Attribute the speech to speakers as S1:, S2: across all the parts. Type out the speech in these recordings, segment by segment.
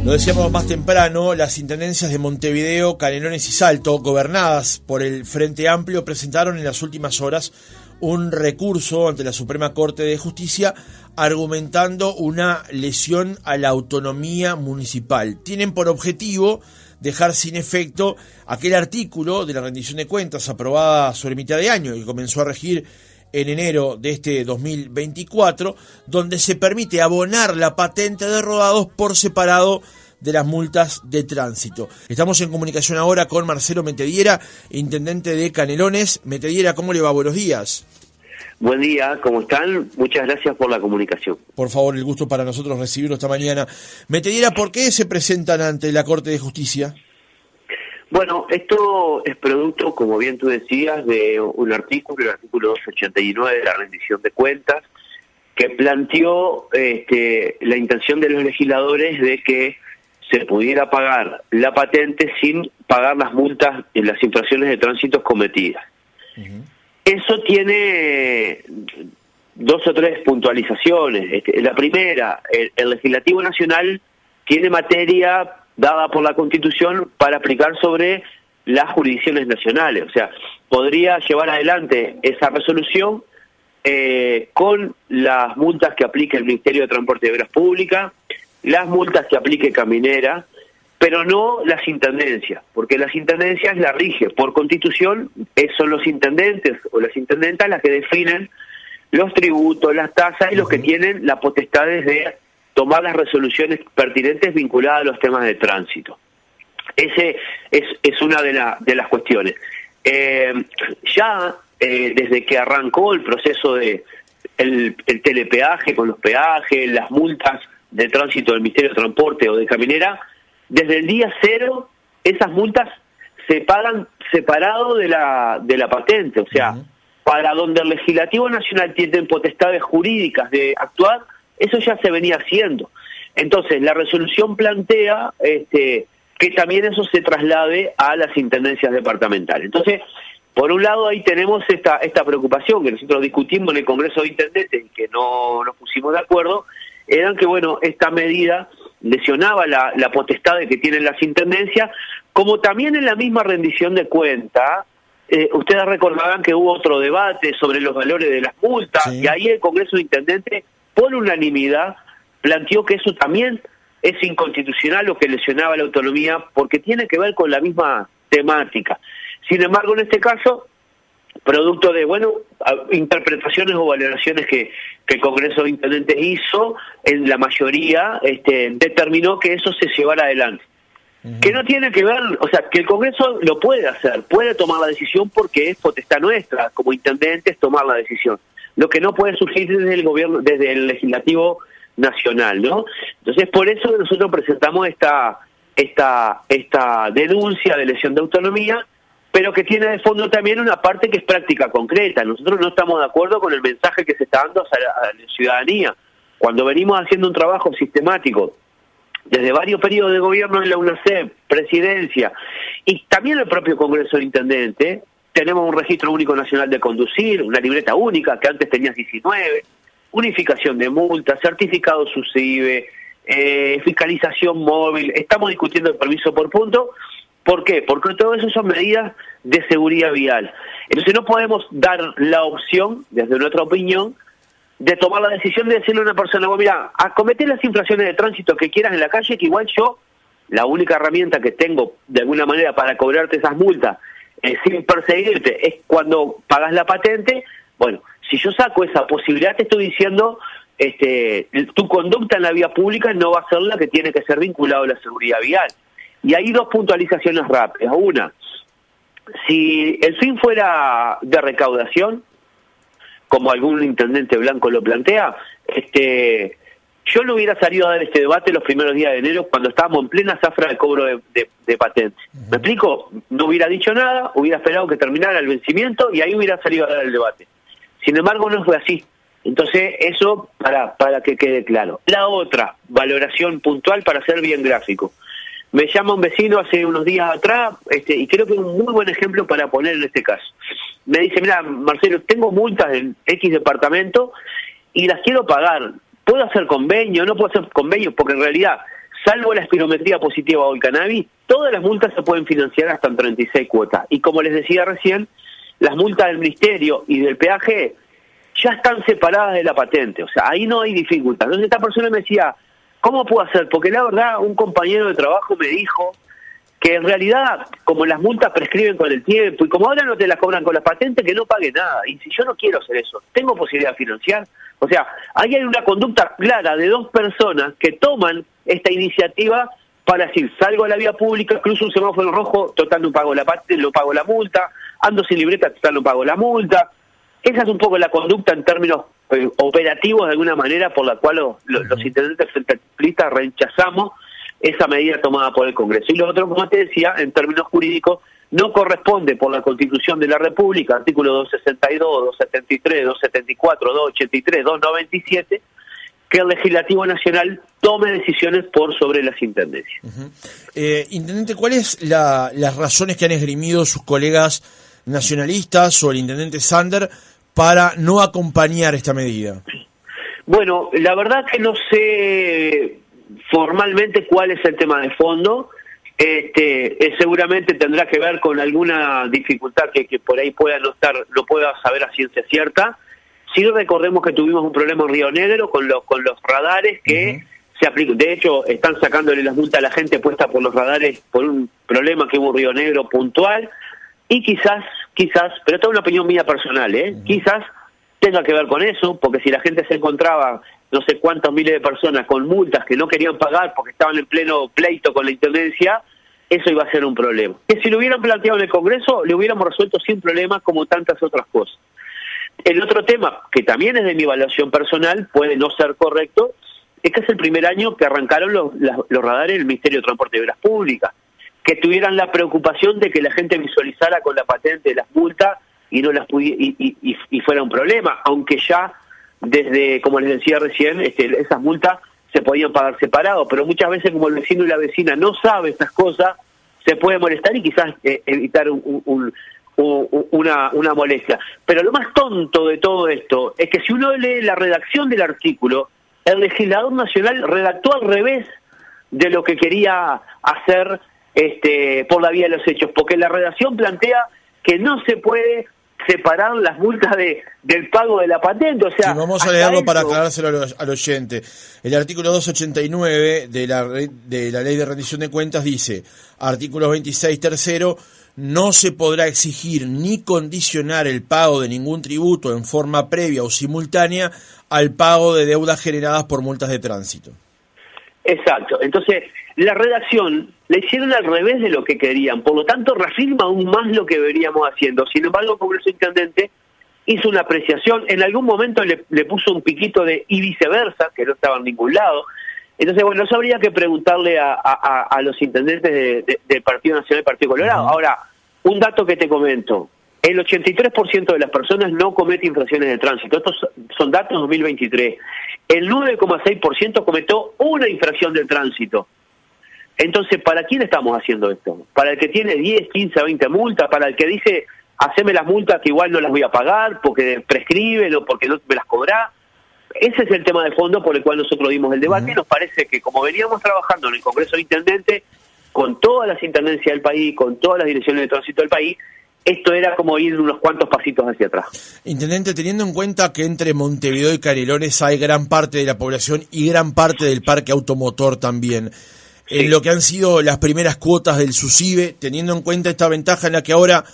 S1: Lo decíamos más temprano, las intendencias de Montevideo, Canelones y Salto, gobernadas por el Frente Amplio, presentaron en las últimas horas un recurso ante la Suprema Corte de Justicia argumentando una lesión a la autonomía municipal. Tienen por objetivo dejar sin efecto aquel artículo de la rendición de cuentas aprobada sobre mitad de año y que comenzó a regir en enero de este 2024, donde se permite abonar la patente de rodados por separado de las multas de tránsito. Estamos en comunicación ahora con Marcelo Metediera, intendente de Canelones. Metediera, ¿cómo le va? Buenos días.
S2: Buen día, ¿cómo están? Muchas gracias por la comunicación.
S1: Por favor, el gusto para nosotros recibirlo esta mañana. Metediera, ¿por qué se presentan ante la Corte de Justicia?
S2: Bueno, esto es producto, como bien tú decías, de un artículo, el artículo 289 de la rendición de cuentas, que planteó la intención de los legisladores de que se pudiera pagar la patente sin pagar las multas en las infracciones de tránsito cometidas. Uh-huh. Eso tiene dos o tres puntualizaciones. La primera, el Legislativo Nacional tiene materia dada por la Constitución para aplicar sobre las jurisdicciones nacionales. O sea, podría llevar adelante esa resolución con las multas que aplique el Ministerio de Transporte y Obras Públicas, las multas que aplique Caminera, pero no las intendencias, porque las intendencias las rige por Constitución, son los intendentes o las intendentas las que definen los tributos, las tasas y los que tienen la potestad de tomar las resoluciones pertinentes vinculadas a los temas de tránsito. Ese es una de las cuestiones. Desde que arrancó el proceso de el telepeaje con los peajes, las multas de tránsito del Ministerio de Transporte o de Caminera, desde el día cero esas multas se pagan separado de la patente. O sea, para donde el Legislativo Nacional tiene potestades jurídicas de actuar, eso ya se venía haciendo. Entonces, la resolución plantea que también eso se traslade a las intendencias departamentales. Entonces, por un lado ahí tenemos esta preocupación que nosotros discutimos en el Congreso de Intendentes y que no nos pusimos de acuerdo, eran que, bueno, esta medida lesionaba la potestad que tienen las intendencias, como también en la misma rendición de cuentas. Ustedes recordarán que hubo otro debate sobre los valores de las multas, sí. Y ahí el Congreso de Intendentes, por unanimidad, planteó que eso también es inconstitucional, lo que lesionaba la autonomía, porque tiene que ver con la misma temática. Sin embargo, en este caso, producto de, interpretaciones o valoraciones que el Congreso de Intendentes hizo, en la mayoría determinó que eso se llevara adelante. Uh-huh. Que no tiene que ver, o sea, que el Congreso lo puede hacer, puede tomar la decisión porque es potestad nuestra, como intendentes, tomar la decisión. Lo que no puede surgir desde el gobierno, desde el Legislativo Nacional, ¿no? Entonces, por eso nosotros presentamos esta denuncia de lesión de autonomía, pero que tiene de fondo también una parte que es práctica concreta. Nosotros no estamos de acuerdo con el mensaje que se está dando a la ciudadanía. Cuando venimos haciendo un trabajo sistemático desde varios periodos de gobierno en la UNACEP, presidencia, y también el propio Congreso de Intendentes, tenemos un registro único nacional de conducir, una libreta única, que antes tenías 19, unificación de multas, certificado SUSIBE, fiscalización móvil, estamos discutiendo el permiso por punto. ¿Por qué? Porque todo eso son medidas de seguridad vial. Entonces no podemos dar la opción, desde nuestra opinión, de tomar la decisión de decirle a una persona, mira, acometé las infracciones de tránsito que quieras en la calle, que igual yo, la única herramienta que tengo de alguna manera para cobrarte esas multas sin perseguirte es cuando pagas la patente. Bueno, si yo saco esa posibilidad, te estoy diciendo, tu conducta en la vía pública no va a ser la que tiene que ser vinculada a la seguridad vial. Y hay dos puntualizaciones rápidas. Una, si el fin fuera de recaudación, como algún intendente blanco lo plantea, yo no hubiera salido a dar este debate los primeros días de enero cuando estábamos en plena zafra de cobro de patentes. ¿Me explico? No hubiera dicho nada, hubiera esperado que terminara el vencimiento y ahí hubiera salido a dar el debate. Sin embargo, no fue así. Entonces, eso para que quede claro. La otra valoración puntual, para ser bien gráfico. Me llama un vecino hace unos días atrás, y creo que es un muy buen ejemplo para poner en este caso. Me dice, mira, Marcelo, tengo multas en X departamento y las quiero pagar. ¿puedo hacer convenio? ¿No puedo hacer convenio? Porque en realidad, salvo la espirometría positiva o el cannabis, todas las multas se pueden financiar hasta en 36 cuotas. Y como les decía recién, las multas del Ministerio y del peaje ya están separadas de la patente, o sea, ahí no hay dificultad. Entonces esta persona me decía, ¿cómo puedo hacer? Porque la verdad, un compañero de trabajo me dijo que en realidad, como las multas prescriben con el tiempo, y como ahora no te las cobran con la patente, que no pague nada. Y si yo no quiero hacer eso, ¿tengo posibilidad de financiar? O sea, ahí hay una conducta clara de dos personas que toman esta iniciativa para decir, salgo a la vía pública, cruzo un semáforo rojo, total no pago la patente, no pago la multa, ando sin libreta, total no pago la multa. Esa es un poco la conducta en términos operativos, de alguna manera, por la cual los intendentes centralistas rechazamos esa medida tomada por el Congreso. Y lo otro, como te decía, en términos jurídicos, no corresponde por la Constitución de la República, artículo 262, 273, 274, 283, 297, que el Legislativo Nacional tome decisiones por sobre las intendencias.
S1: Intendente, ¿cuáles las razones que han esgrimido sus colegas nacionalistas o el intendente Sander para no acompañar esta medida?
S2: Bueno, la verdad que no sé formalmente cuál es el tema de fondo. Seguramente tendrá que ver con alguna dificultad que por ahí pueda no pueda saber a ciencia cierta. Sí, recordemos que tuvimos un problema en Río Negro con los radares que se aplican. De hecho, están sacándole las multas a la gente puesta por los radares por un problema que hubo en Río Negro puntual. Y quizás, pero esto es una opinión mía personal, quizás tenga que ver con eso, porque si la gente se encontraba no sé cuántos miles de personas con multas que no querían pagar porque estaban en pleno pleito con la intendencia, eso iba a ser un problema. Que si lo hubieran planteado en el Congreso, lo hubiéramos resuelto sin problemas como tantas otras cosas. El otro tema, que también es de mi evaluación personal, puede no ser correcto, es que es el primer año que arrancaron los radares del Ministerio de Transporte y Obras Públicas, que tuvieran la preocupación de que la gente visualizara con la patente las multas y no las y fuera un problema, aunque ya desde, como les decía recién, esas multas se podían pagar separados, pero muchas veces como el vecino y la vecina no sabe estas cosas, se puede molestar y quizás evitar una molestia. Pero lo más tonto de todo esto es que si uno lee la redacción del artículo, el legislador nacional redactó al revés de lo que quería hacer por la vía de los hechos, porque la redacción plantea que no se puede separar las multas del pago de la patente. O sea,
S1: sí, vamos a leerlo para aclarárselo al oyente. El artículo 289 de la Ley de Rendición de Cuentas dice, artículo 26 tercero, no se podrá exigir ni condicionar el pago de ningún tributo en forma previa o simultánea al pago de deudas generadas por multas de tránsito.
S2: Exacto. Entonces, la redacción la hicieron al revés de lo que querían, por lo tanto reafirma aún más lo que veníamos haciendo. Sin embargo, el Congreso Intendente hizo una apreciación, en algún momento le puso un piquito de y viceversa, que no estaba en ningún lado. Entonces, bueno, eso habría que preguntarle a los intendentes del Partido Nacional y Partido Colorado. Ahora, un dato que te comento, el 83% de las personas no comete infracciones de tránsito. Estos son datos 2023. El 9,6% cometió una infracción de tránsito. Entonces, ¿para quién estamos haciendo esto? ¿Para el que tiene 10, 15, 20 multas? ¿Para el que dice, haceme las multas que igual no las voy a pagar porque prescriben o porque no me las cobrá? Ese es el tema de fondo por el cual nosotros dimos el debate. Y nos parece que como veníamos trabajando en el Congreso de Intendentes, con todas las intendencias del país, con todas las direcciones de tránsito del país, esto era como ir unos cuantos pasitos hacia atrás.
S1: Intendente, teniendo en cuenta que entre Montevideo y Canelones hay gran parte de la población y gran parte del parque automotor también, en lo que han sido las primeras cuotas del SUSIBE, teniendo en cuenta esta ventaja en la que ahora,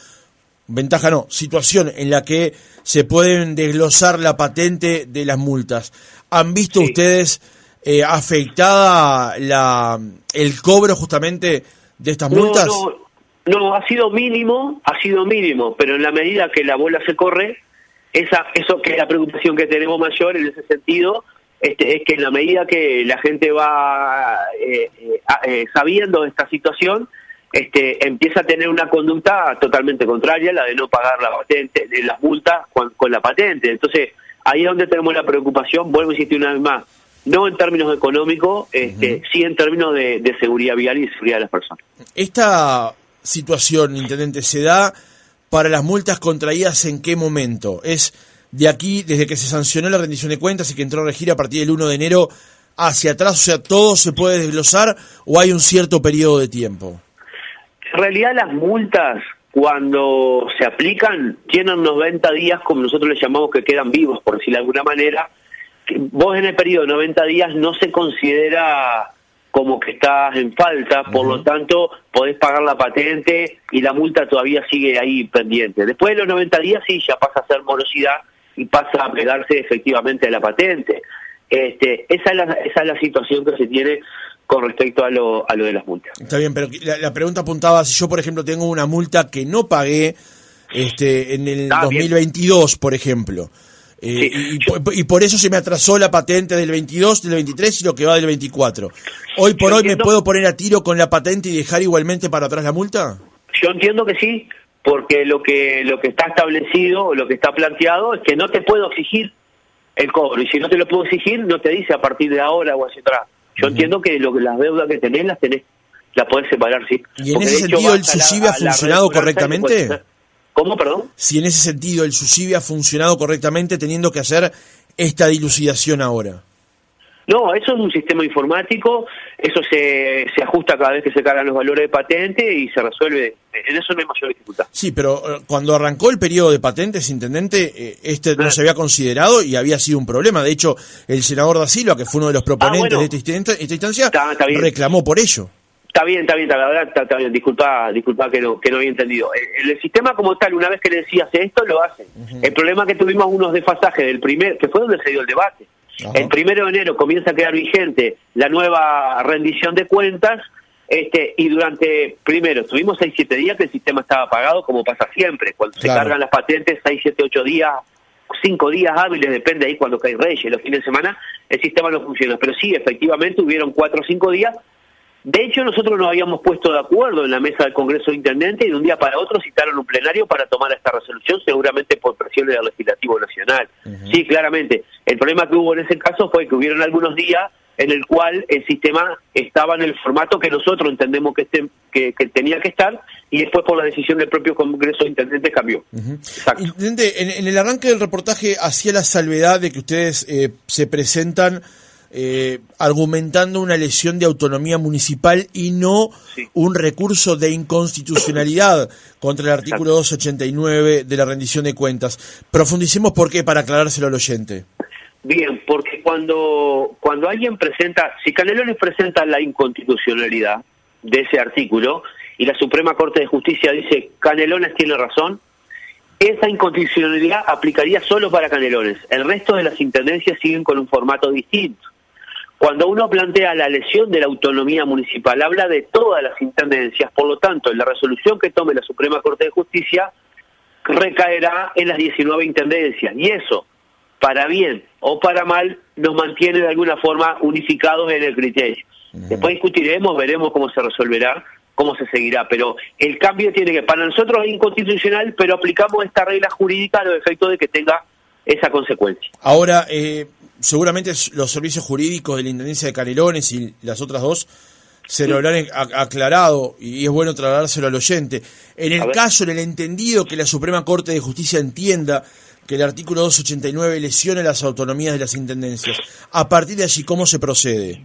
S1: situación en la que se pueden desglosar la patente de las multas, ¿han visto ustedes afectada el cobro justamente de estas multas?
S2: No, ha sido mínimo, pero en la medida que la bola se corre, eso que es la preocupación que tenemos mayor en ese sentido, es que en la medida que la gente va sabiendo de esta situación, empieza a tener una conducta totalmente contraria, la de no pagar la patente, de las multas con la patente. Entonces, ahí es donde tenemos la preocupación, vuelvo a insistir una vez más, no en términos económicos, sí en términos de seguridad vial y de seguridad de las personas.
S1: Esta situación, intendente, ¿se da para las multas contraídas en qué momento? ¿Es de aquí, desde que se sancionó la rendición de cuentas y que entró a regir a partir del 1 de enero hacia atrás? O sea, ¿todo se puede desglosar o hay un cierto periodo de tiempo?
S2: En realidad las multas, cuando se aplican, tienen 90 días, como nosotros les llamamos, que quedan vivos, por decirlo de alguna manera. Vos en el periodo de 90 días no se considera como que estás en falta, por lo tanto podés pagar la patente y la multa todavía sigue ahí pendiente. Después de los 90 días sí, ya pasa a ser morosidad y pasa a pegarse efectivamente a la patente. Esa es la situación que se tiene con respecto a lo de las multas.
S1: Está bien, pero la pregunta apuntaba, si yo por ejemplo tengo una multa que no pagué en el 2022, bien, por ejemplo,
S2: sí,
S1: y por eso se me atrasó la patente del 22, del 23 y lo que va del 24. ¿Hoy por hoy me puedo poner a tiro con la patente y dejar igualmente para atrás la multa?
S2: Yo entiendo que sí, porque lo que está establecido, lo que está planteado es que no te puedo exigir el cobro, y si no te lo puedo exigir, no te dice a partir de ahora o hacia atrás. Yo entiendo que las deudas que tenés, las podés separar, sí.
S1: ¿Y en ese sentido el SUSIBE ha funcionado correctamente?
S2: ¿Cómo, perdón?
S1: Si en ese sentido el SUSIBE ha funcionado correctamente teniendo que hacer esta dilucidación ahora.
S2: No, eso es un sistema informático, eso se ajusta cada vez que se cargan los valores de patente y se resuelve, en eso no hay mayor dificultad.
S1: Sí, pero cuando arrancó el periodo de patentes, intendente, no se había considerado y había sido un problema. De hecho, el senador Da Silva, que fue uno de los proponentes de esta instancia, reclamó por ello. Está bien, la verdad está bien, disculpa que no había entendido.
S2: El sistema como tal, una vez que le decías esto, lo hace. El problema es que tuvimos unos desfasajes del primer, que fue donde se dio el debate. Ajá. El 1 de enero comienza a quedar vigente la nueva rendición de cuentas, y durante, primero, tuvimos 6-7 días que el sistema estaba apagado, como pasa siempre, cuando se cargan las patentes, 6-7-8 días, 5 días hábiles, depende ahí cuando cae Reyes, los fines de semana, el sistema no funciona. Pero sí, efectivamente, hubieron 4 o 5 días. De hecho, nosotros nos habíamos puesto de acuerdo en la mesa del Congreso de Intendentes y de un día para otro citaron un plenario para tomar esta resolución, seguramente por presión del Legislativo Nacional. Sí, claramente. El problema que hubo en ese caso fue que hubieron algunos días en el cual el sistema estaba en el formato que nosotros entendemos que tenía que estar, y después por la decisión del propio Congreso de Intendentes cambió.
S1: Intendente, en el arranque del reportaje hacía la salvedad de que ustedes se presentan argumentando una lesión de autonomía municipal y no un recurso de inconstitucionalidad contra el artículo 289 de la rendición de cuentas. Profundicemos por qué, para aclarárselo al oyente.
S2: Bien, porque cuando alguien presenta, si Canelones presenta la inconstitucionalidad de ese artículo y la Suprema Corte de Justicia dice Canelones tiene razón, esa inconstitucionalidad aplicaría solo para Canelones. El resto de las intendencias siguen con un formato distinto. Cuando uno plantea la lesión de la autonomía municipal, habla de todas las intendencias, por lo tanto, en la resolución que tome la Suprema Corte de Justicia, recaerá en las 19 intendencias, y eso, para bien o para mal, nos mantiene de alguna forma unificados en el criterio. Después discutiremos, veremos cómo se resolverá, cómo se seguirá, pero el cambio tiene que, para nosotros es inconstitucional, pero aplicamos esta regla jurídica a los efectos de que tenga esa consecuencia.
S1: Ahora, seguramente los servicios jurídicos de la Intendencia de Canelones y las otras dos se lo habrán aclarado, y es bueno trasladárselo al oyente. En el caso, en el entendido que la Suprema Corte de Justicia entienda que el artículo 289 lesiona las autonomías de las intendencias, a partir de allí, ¿cómo se procede?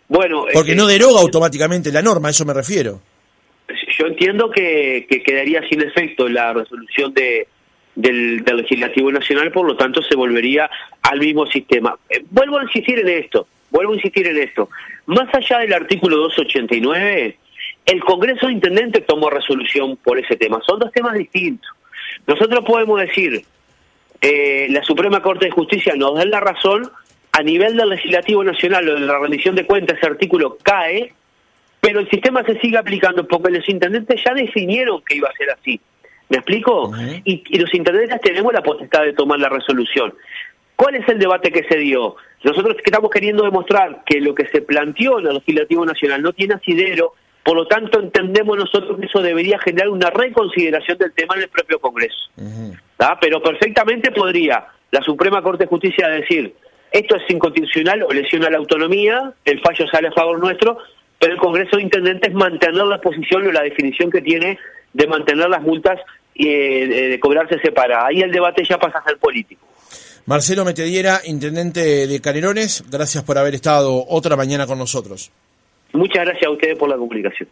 S2: Bueno,
S1: porque no deroga automáticamente la norma, a eso me refiero.
S2: Yo entiendo que quedaría sin efecto la resolución del Legislativo Nacional, por lo tanto se volvería al mismo sistema. Vuelvo a insistir en esto. Más allá del artículo 289, el Congreso de Intendentes tomó resolución por ese tema. Son dos temas distintos. Nosotros podemos decir, la Suprema Corte de Justicia nos da la razón, a nivel del Legislativo Nacional o de la rendición de cuentas ese artículo cae, pero el sistema se sigue aplicando porque los intendentes ya definieron que iba a ser así. ¿Me explico? Y los intendentes tenemos la potestad de tomar la resolución. ¿Cuál es el debate que se dio? Nosotros estamos queriendo demostrar que lo que se planteó en el Legislativo Nacional no tiene asidero, por lo tanto entendemos nosotros que eso debería generar una reconsideración del tema en el propio Congreso. Pero perfectamente podría la Suprema Corte de Justicia decir, esto es inconstitucional o lesiona la autonomía, el fallo sale a favor nuestro, pero el Congreso de Intendentes mantener la posición o la definición que tiene de mantener las multas de cobrarse se para. Ahí el debate ya pasa a ser político.
S1: Marcelo Metediera, intendente de Canelones, gracias por haber estado otra mañana con nosotros.
S2: Muchas gracias a ustedes por la comunicación.